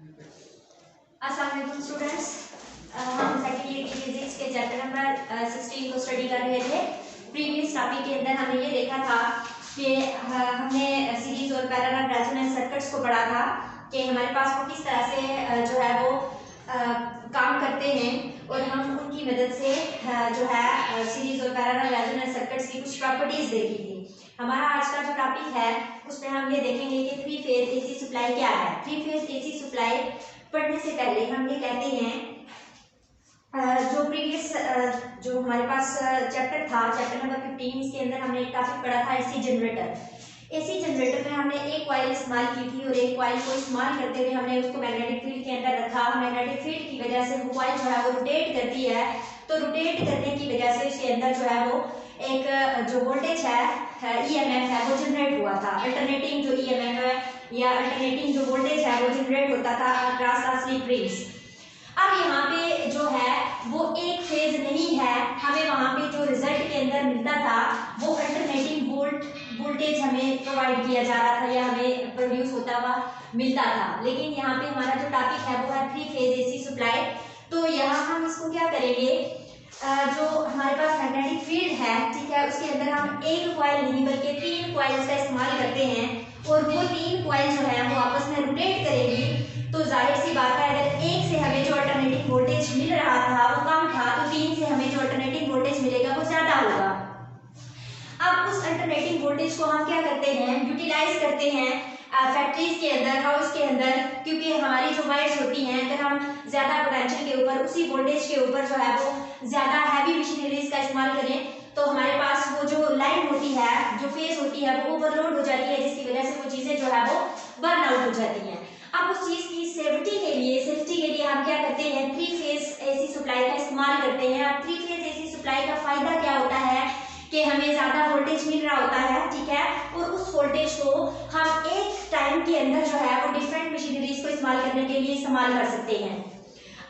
अस्सलाम वालेकुम स्टूडेंट्स। हम सेकेंड ईयर की फिजिक्स के चैप्टर नंबर 16 को स्टडी कर रहे थे। प्रीवियस टॉपिक के अंदर हमने ये देखा था कि हमने सीरीज और पैरेलल रेजोनेंस सर्किट्स को पढ़ा था कि हमारे पास वो किस तरह से जो है वो काम करते हैं और हम उनकी मदद से जो है सीरीज और पैरेलल रेजोनेंस सर्किट्स की कुछ प्रॉपर्टीज देखी थी। हमारा आज का जो टॉपिक है उसमें हम ये देखेंगे कि थ्री फेज एसी सप्लाई क्या है। थ्री फेज एसी सप्लाई पढ़ने से पहले हम ये कहते हैं जो प्रीवियस जो हमारे पास चैप्टर था, चैप्टर नंबर 15, इसके अंदर हमने एक टॉपिक पढ़ा था एसी जनरेटर। एसी जनरेटर में हमने एक कॉइल इस्तेमाल की थी और एक कॉइल को इस्तेमाल करते हुए हमने उसको मैग्नेटिक फील्ड के अंदर रखा। मैग्नेटिक फील्ड की वजह से वो कॉइल जो है वो रोटेट करती है, तो रोटेट करने की वजह से उसके अंदर जो है वो एक जो वोल्टेज है ईएमएफ है वो जनरेट हुआ था। अल्टरनेटिंग जो ईएमएफ है या अल्टरनेटिंग जो वोल्टेज है वो जनरेट होता था अक्रॉस द स्लिप रिंग्स। अब यहाँ पे जो है वो एक फेज नहीं है, हमें वहाँ पे जो रिजल्ट के अंदर मिलता था वो अल्टरनेटिंग वोल्टेज हमें प्रोवाइड किया जा रहा था या हमें प्रोड्यूस होता हुआ मिलता था। लेकिन यहाँ पे हमारा जो टॉपिक है वो है थ्री फेज एसी सप्लाई। तो यहाँ हम इसको क्या करेंगे, जो हमारे पास मैग्नेटिक फील्ड है, ठीक है, उसके अंदर हम एक कॉइल नहीं बल्कि तीन कॉइल्स का इस्तेमाल करते हैं और वो तीन कॉइल जो है वो आपस में रोटेट करेगी। तो जाहिर सी बात है अगर एक से हमें जो अल्टरनेटिंग वोल्टेज मिल रहा था वो कम था, तो तीन से हमें जो अल्टरनेटिंग वोल्टेज मिलेगा वो ज्यादा होगा। अब उस अल्टरनेटिंग वोल्टेज को हम क्या करते हैं, यूटिलाइज करते हैं फैक्ट्रीज के अंदर, हाउस के अंदर, क्योंकि हमारी जो वायर्स होती हैं अगर हम ज्यादा पोटेंशियल के ऊपर उसी वोल्टेज के ऊपर जो है वो ज्यादा हैवी मशीनरीज का इस्तेमाल करें तो हमारे पास वो जो लाइन होती है, जो फेज होती है वो ओवरलोड हो जाती है, जिसकी वजह से वो चीजें जो है वो बर्न आउट हो जाती हैं। अब उस चीज की सेफ्टी के लिए हम क्या करते हैं, थ्री फेज एसी सप्लाई का इस्तेमाल करते हैं। अब थ्री फेज एसी सप्लाई का फायदा क्या होता है कि हमें ज्यादा वोल्टेज मिल रहा होता है, ठीक है, और उस वोल्टेज को हम एक टाइम के अंदर जो है वो डिफरेंट मशीनरीज को इस्तेमाल करने के लिए इस्तेमाल कर सकते हैं।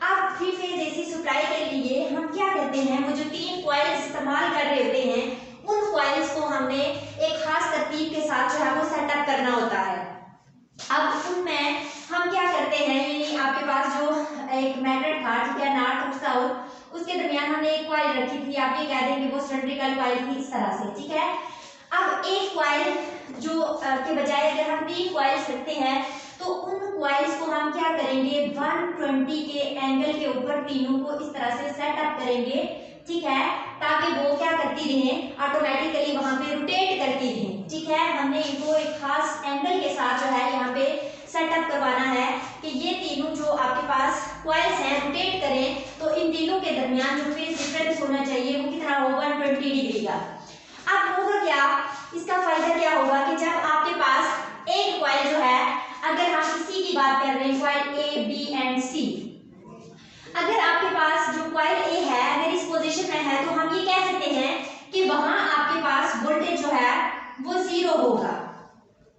अब थ्री फेज एसी सप्लाई के लिए हम क्या करते हैं, वो जो तीन कॉइल्स इस्तेमाल कर रहे होते हैं उन कॉइल्स को हमने एक खास तरतीब के साथ जो है वो सेटअप करना होता है। अब उनमें हम क्या करते हैं, यानी आपके पास जो एक मैग्नेट था, ठीक है, नॉर्थ और साउथ, उसके दरमियान हमने एक कॉइल रखी थी, आप ये कह देंगे वो सिलेंड्रिकल कॉइल थी इस तरह से, ठीक है। अब एक कॉइल जो के बजाय अगर हम तीन कॉइल्स रखते हैं तो उन कॉइल्स को हम क्या करेंगे, 120 के एंगल के ऊपर तीनों को इस तरह से सेटअप करेंगे, ठीक है, ताकि वो क्या करती रहें, ऑटोमेटिकली वहां पे रोटेट करती रहें, ठीक है। हमने इनको एक खास एंगल के साथ जो है यहाँ पे सेटअप करवाना है कि ये तीनों जो आपके पास कॉइल्स हैं रोटेट करें, तो इन तीनों के दरमियान जो फेज डिफरेंस होना चाहिए वो कितना होगा, 120 डिग्री का। अब होगा क्या, इसका फायदा क्या होगा कि जब आपके पास एक कॉइल जो है, अगर हम इसी की बात कर रहे हैं कॉइल ए बी एंड सी, अगर आपके पास जो कॉइल ए है अगर इस पोजीशन में है तो हम ये कह सकते हैं कि वहां आपके पास वोल्टेज जो है वो जीरो होगा,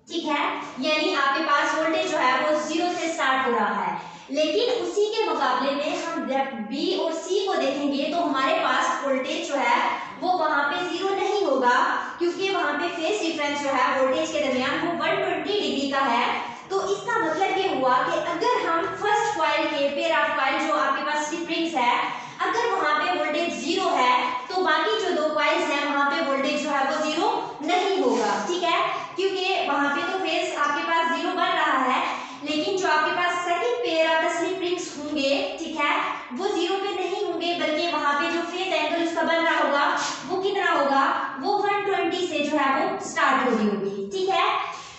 ठीक है, यानी आपके पास वोल्टेज जो है वो जीरो से स्टार्ट हो रहा है। लेकिन उसी के मुकाबले में हम जब बी और सी को देखेंगे तो हमारे पास वोल्टेज जो है वो वहां पे जीरो नहीं होगा, क्योंकि वहां पे फेज डिफरेंस जो है वोल्टेज के दरमियान वो 120 डिग्री का है। तो इसका मतलब ये हुआ कि अगर हम फर्स्ट कॉइल के पेयर ऑफ कॉइल जो आपके पास स्लिप रिंग्स है, अगर वहां पे वोल्टेज जीरो है तो बाकी जो दो कॉइल्स हैं वहां पे वोल्टेज जो है वो जीरो नहीं होगा, ठीक है, क्योंकि वहां पे तो फेज आपके पास जीरो बन रहा है, लेकिन जो आपके पास second pair of the slip rings होंगे, ठीक है, वो जीरो पे नहीं होंगे, बल्कि वहां पे जो फेज एंगल उसका बन रहा होगा वो कितना होगा, वो 120 से जो है वो स्टार्ट हो रही होगी, ठीक है।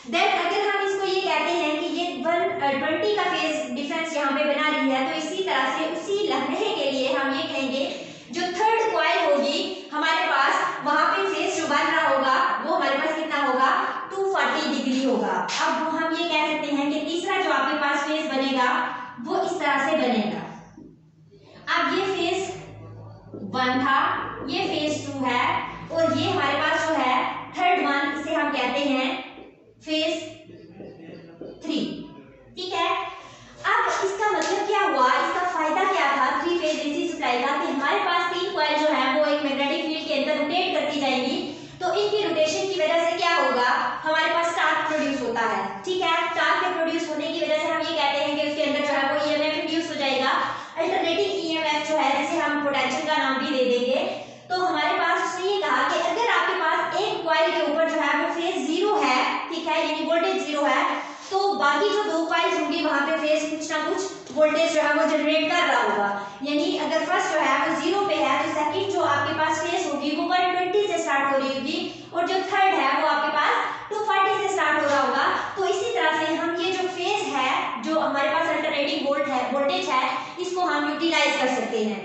देन अगर हम इसको ये कहते हैं कि ये 120 का फेज डिफरेंस यहाँ पे बना रही है, तो इसी तरह से उसी लम्हे के लिए हम ये कहेंगे जो थर्ड कॉइल होगी हमारे पास वहां पे फेज जो बन रहा होगा वो हमारे पास कितना होगा, 240 डिग्री होगा। अब वो हम ये कह सकते हैं कि तीसरा जो आपके पास फेज बनेगा वो इस तरह से बनेगा। अब ये फेज 1 था, ये फेज 2 है और ये हमारे पास जो है थर्ड वन, इसे हम कहते हैं फेज 3, ठीक है। अब इसका मतलब क्या हुआ, इसका फायदा क्या था थ्री फेज एसी सप्लाई का, कि हमारे पास तीन कॉइल जो है वो एक मैग्नेटिक फील्ड के अंदर रोटेट करती जाएंगी, तो इनकी रोटेशन की वजह से क्या होगा, हमारे पास टॉर्क प्रोड्यूस होता है, ठीक है। टॉर्क के प्रोड्यूस होने की वजह से हम ये कहते हैं कि उसके अंदर जो दो कॉइल्स होंगी वहां पे फेस कुछ ना कुछ वोल्टेज जो है वो जनरेट कर रहा होगा। यानी अगर फर्स्ट जो है वो 0 पे है तो सेकंड जो आपके पास फेस होगी वो 120 से स्टार्ट हो रही होगी और जो थर्ड है वो आपके पास 240 से स्टार्ट हो रहा होगा। तो इसी तरह से हम ये जो फेज है जो हमारे पास अल्टरनेटिंग वोल्टेज है इसको हम यूटिलाइज कर सकते हैं।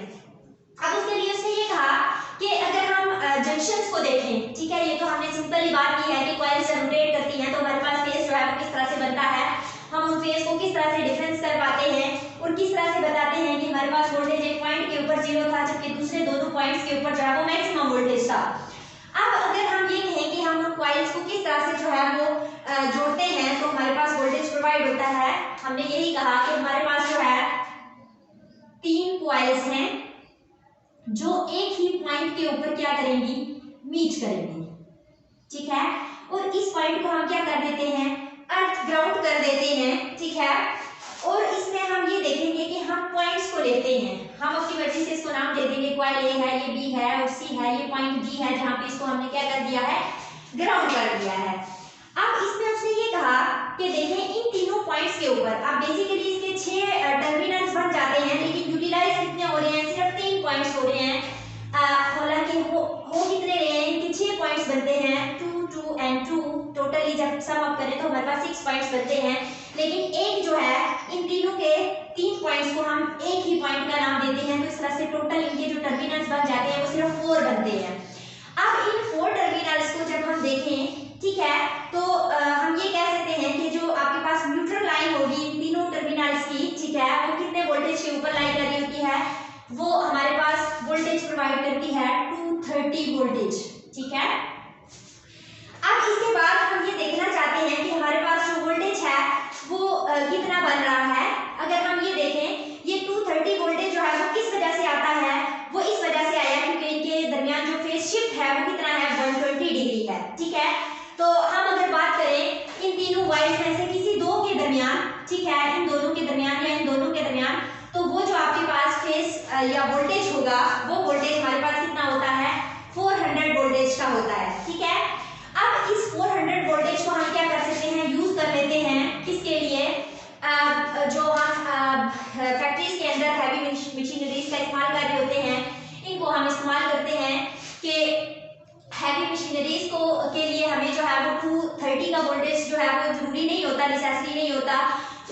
अब उसके लिए उसने ये कहा कि अगर हम जंक्शंस को देखें, ठीक है, ये तो हमने सिंपल ही बात की है कि कॉइल से रोटेट करती हैं तो हमारे पास फेस जो है वो किस तरह से बनता है, हम उन फेस को किस तरह से डिफरेंस कर पाते हैं और किस तरह से बताते हैं कि हमारे पास वोल्टेज एक पॉइंट के ऊपर 0 था जबकि दूसरे दोनों पॉइंट्स के ऊपर जो है वो मैक्सिमम वोल्टेज था। अब अगर हम ये कहें कि हम उन कॉइल्स को किस तरह से जो है वो जोड़ते हैं तो हमारे पास वोल्टेज प्रोवाइड होता है। हमने यही कहा कि हमारे पास जो है 3 कॉइल्स हैं जो एक ही पॉइंट के ऊपर क्या करेंगी, मीट करेंगी, ठीक है, और इस पॉइंट को हम क्या कर देते हैं, अर्थ ग्राउंड कर देते हैं, ठीक है। और इसमें हम ये देखेंगे कि हम पॉइंट्स को लेते हैं, हम अपनी मर्जी से इसको नाम दे देंगे, कॉइल ए है, ये बी है और सी है, ये पॉइंट डी है जहां पे इसको हमने क्या कर दिया है, ग्राउंड कर दिया है। अब इसमें उसने ये कहा कि देखें इन तीनों पॉइंट्स के ऊपर अब बेसिकली इसके 6 टर्मिनल्स बन जाते हैं लेकिन यूटिलाइज कितने हो रहे हैं, सिर्फ 3 पॉइंट्स हो रहे हैं। हालांकि हो कितने रहे हैं, इनके 6 पॉइंट्स बनते हैं, 2 2 एंड 2, टोटली जब सम अप करें तो हमारे पास 6 पॉइंट्स बनते हैं। लेकिन एक जो है इन तीनों के 3 पॉइंट्स को हम एक ही पॉइंट का नाम देते हैं तो इस तरह से टोटल इनके जो टर्मिनल्स बन जाते हैं वो सिर्फ 4 बनते हैं। अब इन 4 टर्मिनल्स को जब हम देखें, ठीक है, तो हम ये कह सकते हैं कि जो आपके पास न्यूट्रल लाइन होगी इन तीनों टर्मिनल्स की, ठीक है, वो कितने वोल्टेज के ऊपर लाइन लगी होती है, वो हमारे पास वोल्टेज प्रोवाइड करती है 230 वोल्टेज, ठीक है। अब इसके बाद हम ये देखना चाहते हैं कि हमारे पास जो वोल्टेज है वो कितना बन रहा है। अगर हम ये देखें ये 230 वोल्टेज जो है वो किस वजह से आता है, वो इस वजह से आया क्योंकि इनके दरमियान जो फेज शिफ्ट है वो कितना है, 120 डिग्री है, ठीक है। तो हम अगर बात करें इन तीनों वायर्स में से किसी दो के दरमियान, ठीक है, इन दोनों के दरमियान या इन दोनों के दरमियान, तो वो जो आपके पास फेज या वोल्टेज होगा वो वोल्टेज हमारे पास कितना होता है, 400 वोल्टेज का होता है, ठीक है। अब इस 400 वोल्टेज को हम क्या कर सकते हैं, यूज कर लेते हैं किसके लिए, जो हम फैक्ट्रीज के अंदर हैवी मशीनरीज का इस्तेमाल कर रहे होते हैं, इनको हम इस्तेमाल करते हैं कि हैवी मशीनरीज को के लिए हमें जो है वो 230 का वोल्टेज जो है वो जरूरी नहीं होता, नेसेसरी नहीं होता,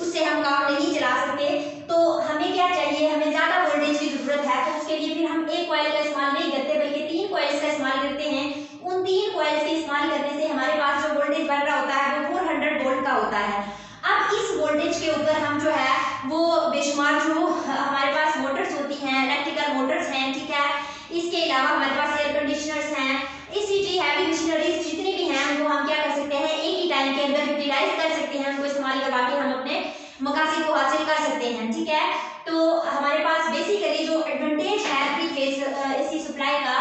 उससे हम काम नहीं चला सकते। तो हमें क्या चाहिए, हमें ज्यादा वोल्टेज की जरूरत है, तो उसके लिए फिर हम एक कॉइल का इस्तेमाल नहीं करते बल्कि 3 कॉइल्स का इस्तेमाल करते हैं। उन 3 कॉइल्स के इस्तेमाल करने से हमारे पास जो वोल्टेज बन रहा होता है वो 400 वोल्ट का होता है। अब इस वोल्टेज के ऊपर हम जो है वो बेशुमार जो हमारे पास मोटर्स होती हैं, इलेक्ट्रिकल मोटर्स हैं, ठीक है, इसके अलावा हमारे पास एयर कंडीशनर्स हैं, ईसीटी हैवी मशीनरीज जितनी भी हैं उनको हम क्या कर सकते हैं, एक ही टाइम के अंदर यूटिलाइज कर सकते हैं, उनको इस्तेमाल करवा के हम अपने मकासद को हासिल कर सकते हैं, ठीक है। तो हमारे पास बेसिकली जो एडवांटेज है थ्री फेज एसी सप्लाई का,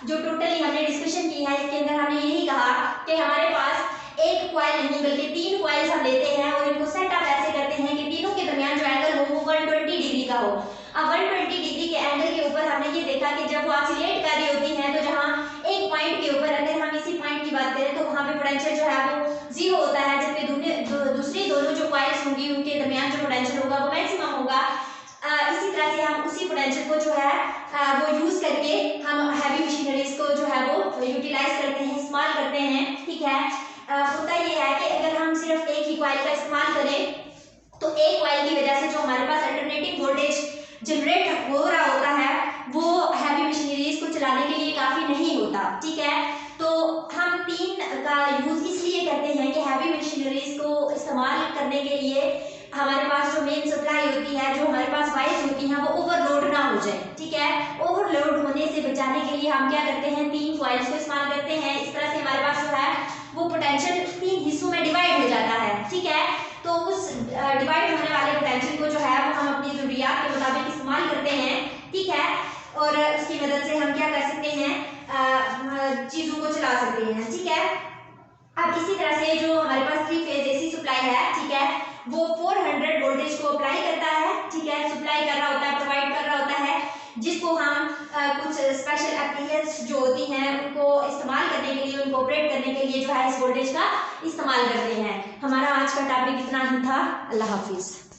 जो टोटली हमने डिस्कशन की है, इसके अंदर हमने यही कहा कि हमारे पास एक कॉइल नहीं बल्कि 3 कॉइल्स हम लेते हैं और इनको सेटअप ऐसे करते हैं कि तीनों के दरमियान जो एंगल हो वो 120 डिग्री का हो। अब 120 डिग्री के एंगल के ऊपर हमने ये देखा कि जब वो ऑसिलेट कर रही होती हैं तो जहां एक पॉइंट के ऊपर, अगर हम इसी पॉइंट की बात करें तो वहां पे पोटेंशियल जो है वो 0 होता है, जबकि दूसरी दोनों जो कॉइल्स होंगी उनके दरमियान जो पोटेंशियल होगा वो मैक्सिमम होगा। इसी तरह से हम उसी पोटेंशियल को जो है वो यूज करके हम हैवी मशीनरीज को जो है वो यूटिलाइज करते हैं, इस्तेमाल करते हैं, ठीक है। होता ये है कि अगर हम सिर्फ एक ही कॉइल का इस्तेमाल करें तो एक कॉइल की वजह से जो हमारे पास अल्टरनेटिव वोल्टेज जनरेट हो रहा होता है वो हैवी मशीनरीज को चलाने के लिए काफी नहीं होता, ठीक है। तो हम 3 का यूज इसलिए करते हैं कि हैवी मशीनरीज को इस्तेमाल करने के लिए हमारे पास जो मेन सप्लाई होती है, जो हमारे पास वायर्स होती हैं वो ओवरलोड ना हो जाए, ठीक है। ओवरलोड होने से बचाने के लिए हम क्या करते हैं, 3 कॉइल्स को इस्तेमाल करते हैं। इस तरह से हमारे पास जो है वो पोटेंशियल 3 हिस्सों में डिवाइड हो जाता है, ठीक है। तो उस डिवाइड होने वाले पोटेंशियल को जो है वो हम अपनी जरूरियात के मुताबिक इस्तेमाल करते हैं, ठीक है, और उसकी मदद से हम क्या कर सकते हैं, चीजों को चला सकते हैं, ठीक है। अब इसी तरह से जो हमारे पास 3 फेज एसी सप्लाई है, ठीक है, वो 400 वोल्टेज को अप्लाई करता है, ठीक है, सप्लाई कर रहा होता है, प्रोवाइड कर रहा होता है, जिसको हम कुछ स्पेशल एप्लीकेशंस जो होती हैं उनको इस्तेमाल करने के लिए, उनको ऑपरेट करने के लिए जो है इस वोल्टेज का इस्तेमाल करते हैं। हमारा आज का टॉपिक इतना नाम था। अल्लाह हाफिज़।